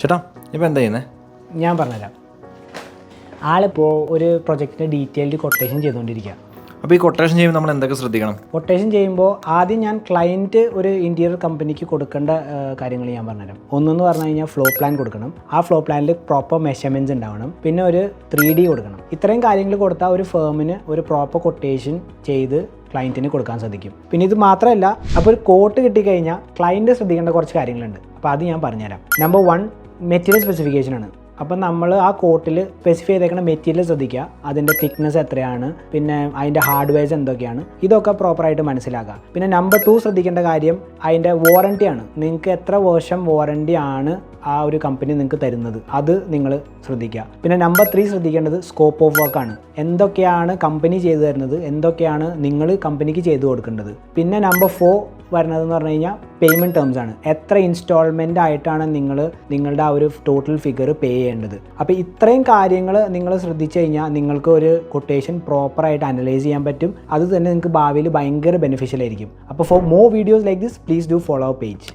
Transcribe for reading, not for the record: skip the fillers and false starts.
ചേട്ടാ ഇപ്പോൾ എന്താ ചെയ്യുന്നത്? ഞാൻ പറഞ്ഞുതരാം. ആളിപ്പോൾ ഒരു പ്രൊജക്റ്റിന് ഡീറ്റെയിൽഡ് കൊട്ടേഷൻ ചെയ്തുകൊണ്ടിരിക്കുക. അപ്പോൾ ഈ കൊട്ടേഷൻ ചെയ്യുമ്പോൾ നമ്മൾ എന്തൊക്കെ ശ്രദ്ധിക്കണം? കൊട്ടേഷൻ ചെയ്യുമ്പോൾ ആദ്യം ഞാൻ ക്ലയൻറ്റ് ഒരു ഇൻറ്റീരിയർ കമ്പനിക്ക് കൊടുക്കേണ്ട കാര്യങ്ങൾ ഞാൻ പറഞ്ഞുതരാം. ഒന്നെന്ന് പറഞ്ഞു കഴിഞ്ഞാൽ ഫ്ലോ പ്ലാൻ കൊടുക്കണം. ആ ഫ്ലോ പ്ലാനിൽ പ്രോപ്പർ മെഷർമെൻറ്റ്സ് ഉണ്ടാവണം. പിന്നെ ഒരു 3D കൊടുക്കണം. ഇത്രയും കാര്യങ്ങൾ കൊടുത്താൽ ഒരു ഫേമിന് ഒരു പ്രോപ്പർ കൊട്ടേഷൻ ചെയ്ത് ക്ലയൻറ്റിന് കൊടുക്കാൻ സാധിക്കും. പിന്നെ ഇത് മാത്രമല്ല, അപ്പോൾ ഒരു കോട്ട് കിട്ടിക്കഴിഞ്ഞാൽ ക്ലയൻറ്റ് ശ്രദ്ധിക്കേണ്ട കുറച്ച് കാര്യങ്ങളുണ്ട്. അപ്പോൾ അത് ഞാൻ പറഞ്ഞുതരാം. നമ്പർ 1 മെറ്റീരിയൽ സ്പെസിഫിക്കേഷനാണ്. അപ്പം നമ്മൾ ആ കോട്ടിൽ സ്പെസിഫൈ ചെയ്തേക്കുന്ന മെറ്റീരിയൽ ശ്രദ്ധിക്കുക. അതിൻ്റെ തിക്നെസ് എത്രയാണ്, പിന്നെ അതിൻ്റെ ഹാർഡ്വെയർസ് എന്തൊക്കെയാണ്, ഇതൊക്കെ പ്രോപ്പറായിട്ട് മനസ്സിലാക്കുക. പിന്നെ നമ്പർ 2 ശ്രദ്ധിക്കേണ്ട കാര്യം അതിൻ്റെ വാറണ്ടിയാണ്. നിങ്ങൾക്ക് എത്ര വർഷം വാറണ്ടി ആണ് ആ ഒരു കമ്പനി നിങ്ങൾക്ക് തരുന്നത്, അത് നിങ്ങൾ ശ്രദ്ധിക്കുക. പിന്നെ നമ്പർ 3 ശ്രദ്ധിക്കേണ്ടത് സ്കോപ്പ് ഓഫ് വർക്കാണ്. എന്തൊക്കെയാണ് കമ്പനി ചെയ്തു തരുന്നത്, എന്തൊക്കെയാണ് നിങ്ങൾ കമ്പനിക്ക് ചെയ്തു കൊടുക്കേണ്ടത്. പിന്നെ നമ്പർ 4 വരുന്നതെന്ന് പറഞ്ഞു കഴിഞ്ഞാൽ പേയ്മെൻറ്റ് ടേംസ് ആണ്. എത്ര ഇൻസ്റ്റാൾമെൻ്റ് ആയിട്ടാണ് നിങ്ങളുടെ ആ ഒരു ടോട്ടൽ ഫിഗർ പേ ചെയ്യേണ്ടത്. അപ്പോൾ ഇത്രയും കാര്യങ്ങൾ നിങ്ങൾ ശ്രദ്ധിച്ചു കഴിഞ്ഞാൽ നിങ്ങൾക്ക് ഒരു കൊട്ടേഷൻ പ്രോപ്പറായിട്ട് അനലൈസ് ചെയ്യാൻ പറ്റും. അത് തന്നെ നിങ്ങൾക്ക് ഭാവിയിൽ ഭയങ്കര ബെനിഫിഷ്യൽ ആയിരിക്കും. അപ്പോൾ for more videos like this please do follow our page.